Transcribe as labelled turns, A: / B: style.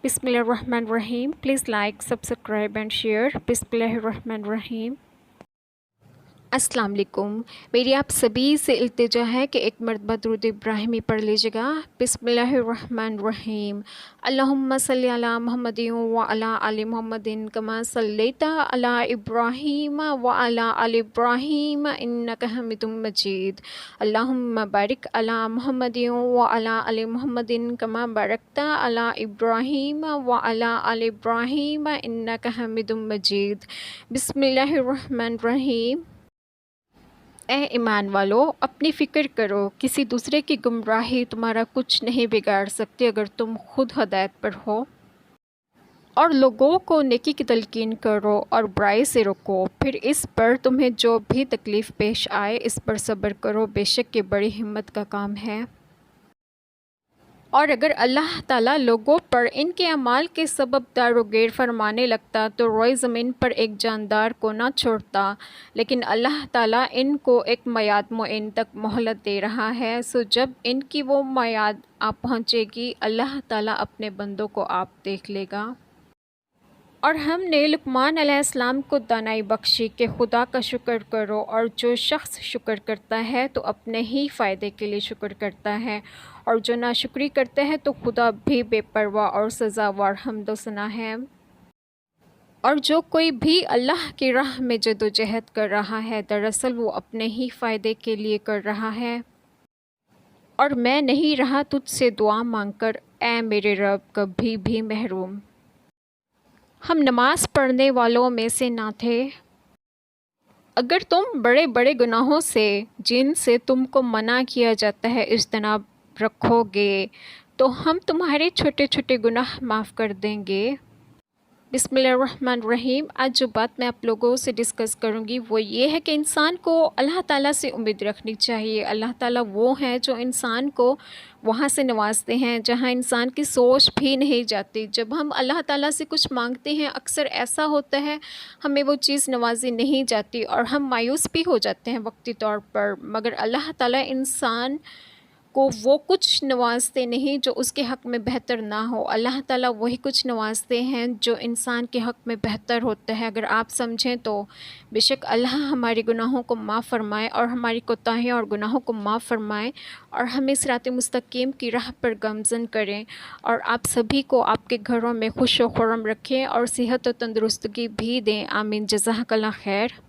A: بسم اللہ الرحمن الرحیم. Please like subscribe and share. بسم اللہ الرحمن الرحیم. السلام علیکم. میری آپ سبھی سے التجا ہے کہ ایک مرتبہ درود ابراہیمی پڑھ لیجیے گا. بسم اللہ الرحمن الرحیم. اللہم صلی علی محمد وعلی آل محمد کما صلیت علی ابراہیم وعلی آل ابراہیم انک حمید مجید. اللہم بارک علی محمد وعلی آل محمد کما بارکت علی ابراہیم وعلی آل ابراہیم انک حمید مجید. بسم اللہ الرحمن الرحیم. اے ایمان والو، اپنی فکر کرو، کسی دوسرے کی گمراہی تمہارا کچھ نہیں بگاڑ سکتی اگر تم خود ہدایت پر ہو، اور لوگوں کو نیکی کی تلقین کرو اور برائی سے روکو. پھر اس پر تمہیں جو بھی تکلیف پیش آئے اس پر صبر کرو، بے شک یہ بڑی ہمت کا کام ہے. اور اگر اللہ تعالیٰ لوگوں پر ان کے اعمال کے سبب دار و گیر فرمانے لگتا تو روئے زمین پر ایک جاندار کو نہ چھوڑتا، لیکن اللہ تعالیٰ ان کو ایک میعاد معین تک مہلت دے رہا ہے. سو جب ان کی وہ میعاد آ پہنچے گی، اللہ تعالیٰ اپنے بندوں کو آپ دیکھ لے گا. اور ہم نے لقمان علیہ السلام کو دانائی بخشی کہ خدا کا شکر کرو، اور جو شخص شکر کرتا ہے تو اپنے ہی فائدے کے لیے شکر کرتا ہے، اور جو ناشکری کرتے ہیں تو خدا بھی بے پرواہ اور سزاوار حمد و ثنا ہے. اور جو کوئی بھی اللہ کی راہ میں جدوجہد کر رہا ہے دراصل وہ اپنے ہی فائدے کے لیے کر رہا ہے. اور میں نہیں رہا تجھ سے دعا مانگ کر اے میرے رب کبھی بھی محروم. ہم نماز پڑھنے والوں میں سے نہ تھے. اگر تم بڑے بڑے گناہوں سے جن سے تم کو منع کیا جاتا ہے اجتناب رکھو گے تو ہم تمہارے چھوٹے چھوٹے گناہ معاف کر دیں گے. بسم اللہ الرحمن الرحیم. آج جو بات میں آپ لوگوں سے ڈسکس کروں گی وہ یہ ہے کہ انسان کو اللہ تعالیٰ سے امید رکھنی چاہیے. اللہ تعالیٰ وہ ہیں جو انسان کو وہاں سے نوازتے ہیں جہاں انسان کی سوچ بھی نہیں جاتی. جب ہم اللہ تعالیٰ سے کچھ مانگتے ہیں اکثر ایسا ہوتا ہے ہمیں وہ چیز نوازی نہیں جاتی اور ہم مایوس بھی ہو جاتے ہیں وقتی طور پر. مگر اللہ تعالیٰ انسان کو وہ کچھ نوازتے نہیں جو اس کے حق میں بہتر نہ ہو. اللہ تعالیٰ وہی کچھ نوازتے ہیں جو انسان کے حق میں بہتر ہوتا ہے. اگر آپ سمجھیں تو بے شک اللہ ہمارے گناہوں کو معاف فرمائے اور ہماری کوتاہیوں اور گناہوں کو معاف فرمائے اور ہمیں صراط مستقیم کی راہ پر گامزن کریں، اور آپ سبھی کو آپ کے گھروں میں خوش و خرم رکھیں اور صحت و تندرستگی بھی دیں. آمین. جزاک اللہ خیر.